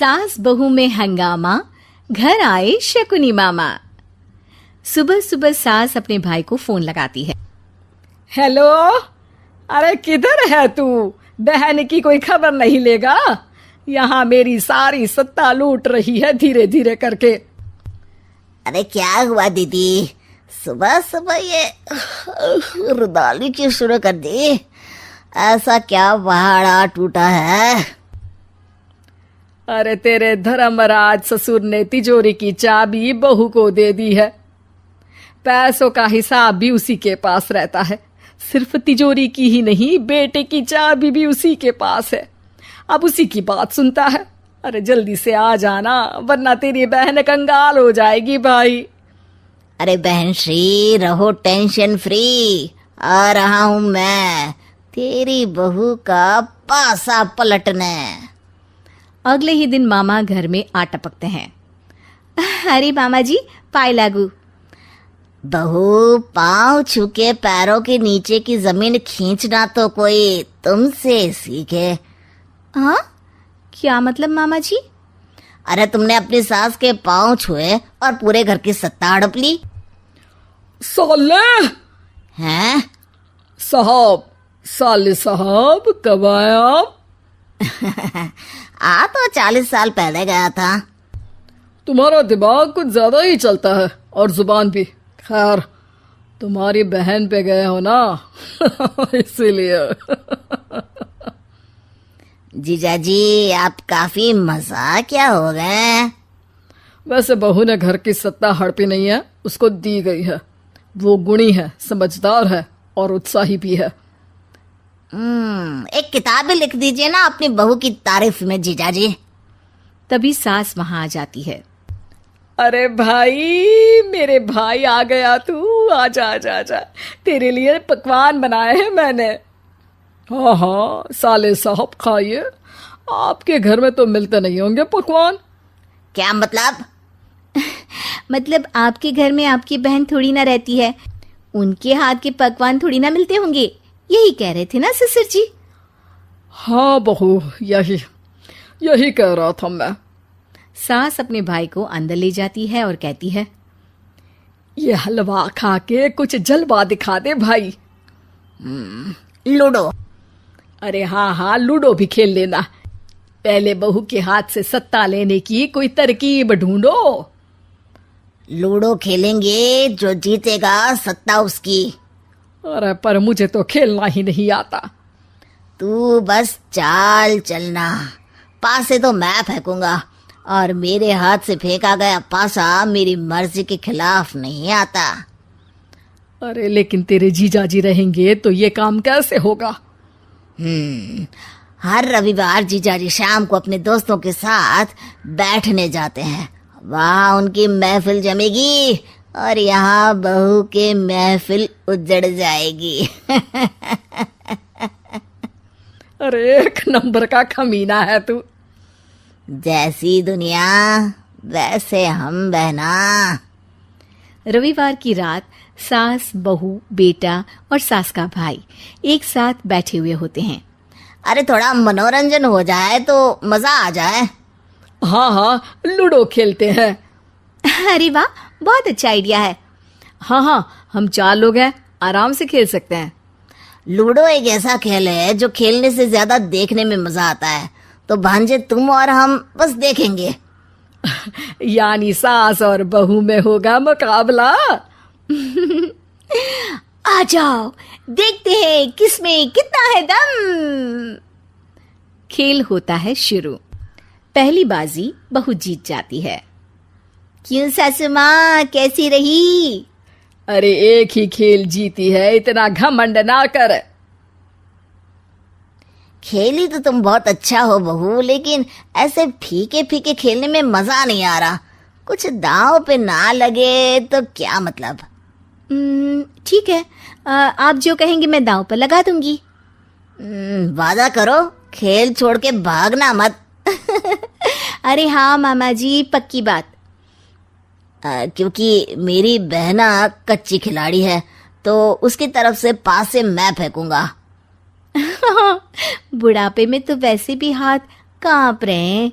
सास बहू में हंगामा, घर आए शकुनी मामा। सुबह सुबह सास अपने भाई को फोन लगाती है। हेलो, अरे किधर है तू? बहन की कोई खबर नहीं लेगा? यहाँ मेरी सारी सत्ता लूट रही है धीरे धीरे करके। अरे क्या हुआ दीदी, सुबह सुबह ये रुदाली क्यों शुरू कर दी? ऐसा क्या पहाड़ा टूटा है? अरे तेरे धर्मराज ससुर ने तिजोरी की चाबी बहू को दे दी है। पैसों का हिसाब भी उसी के पास रहता है। सिर्फ तिजोरी की ही नहीं, बेटे की चाबी भी उसी के पास है। अब उसी की बात सुनता है। अरे जल्दी से आ जाना, वरना तेरी बहन कंगाल हो जाएगी भाई। अरे बहन श्री, रहो टेंशन फ्री। आ रहा हूं मैं, तेरी बहू का पासा पलटने। अगले ही दिन मामा घर में आ टपकते हैं। अरे मामा जी, पाए लागू। बहू, पाँव छू के पैरों के नीचे की जमीन खींचना तो कोई तुमसे सीखे। हाँ, क्या मतलब मामा जी? अरे तुमने अपनी सास के पाँव छुए और पूरे घर की सत्ता हड़प ली। साले हैं? साहब, साले साहब कब आए आप? आ तो 40 साल पहले गया था। तुम्हारा दिमाग कुछ ज्यादा ही चलता है और जुबान भी। खैर, तुम्हारी बहन पे गए हो ना इसीलिए। जीजाजी, आप काफी मजाकिया हो गए। वैसे बहू ने घर की सत्ता हड़पी नहीं है, उसको दी गई है। वो गुणी है, समझदार है और उत्साही भी है। एक किताब भी लिख दीजिए ना अपनी बहू की तारीफ में जीजाजी। तभी सास वहां आ जाती है। अरे भाई, मेरे भाई आ गया तू। आजा आजा आजा, तेरे लिए पकवान बनाए हैं मैंने। हाँ हाँ साले साहब, खाइए। आपके घर में तो मिलते नहीं होंगे पकवान। क्या मतलब? मतलब आपके घर में आपकी बहन थोड़ी ना रहती है, उनके हाथ के पकवान थोड़ी ना मिलते होंगे, यही कह रहे थे ना ससुर जी? हाँ बहू, यही कह रहा था मैं। सास अपने भाई को अंदर ले जाती है और कहती है, ये हलवा खा के कुछ जलवा दिखा दे भाई। लूडो? अरे हाँ हाँ, लूडो भी खेल लेना। पहले बहू के हाथ से सत्ता लेने की कोई तरकीब ढूंढो। लूडो खेलेंगे, जो जीतेगा सत्ता उसकी। अरे पर मुझे तो खेलना ही नहीं आता। तू बस चाल चलना, पासे तो मैं फेंकूंगा और मेरे हाथ से फेंका गया पासा मेरी मर्जी के खिलाफ नहीं आता। अरे लेकिन तेरे जीजाजी रहेंगे तो ये काम कैसे होगा? हर रविवार जीजाजी शाम को अपने दोस्तों के साथ बैठने जाते हैं। वहाँ उनकी महफिल जमेगी और यहाँ बहू के महफिल उजड़ जाएगी। अरे एक नंबर का कमीना है तू। जैसी दुनिया वैसे हम बहना। रविवार की रात सास, बहू, बेटा और सास का भाई एक साथ बैठे हुए होते हैं। अरे थोड़ा मनोरंजन हो जाए तो मजा आ जाए। हाँ हाँ, लूडो खेलते हैं। अरे वाह, बहुत अच्छा आइडिया है। हाँ हाँ, हम 4 लोग हैं, आराम से खेल सकते हैं। लूडो एक ऐसा खेल है जो खेलने से ज्यादा देखने में मजा आता है। तो भांजे, तुम और हम बस देखेंगे। यानी सास और बहू में होगा मुकाबला। आ जाओ, देखते हैं किसमें कितना है दम। खेल होता है शुरू। पहली बाजी बहू जीत जाती है। क्यों सासू माँ, कैसी रही? अरे एक ही खेल जीती है, इतना घमंड ना कर। खेली तो तुम बहुत अच्छा हो बहू, लेकिन ऐसे फीके फीके खेलने में मजा नहीं आ रहा। कुछ दांव पे ना लगे तो क्या मतलब? ठीक है, आप जो कहेंगे मैं दांव पर लगा दूंगी। वादा करो, खेल छोड़ के भागना मत। अरे हाँ मामा जी, पक्की बात। क्योंकि मेरी बहना कच्ची खिलाड़ी है, तो उसकी तरफ से पास से मैं फेंकूंगा। बुढ़ापे में तो वैसे भी हाथ कांप रहे हैं,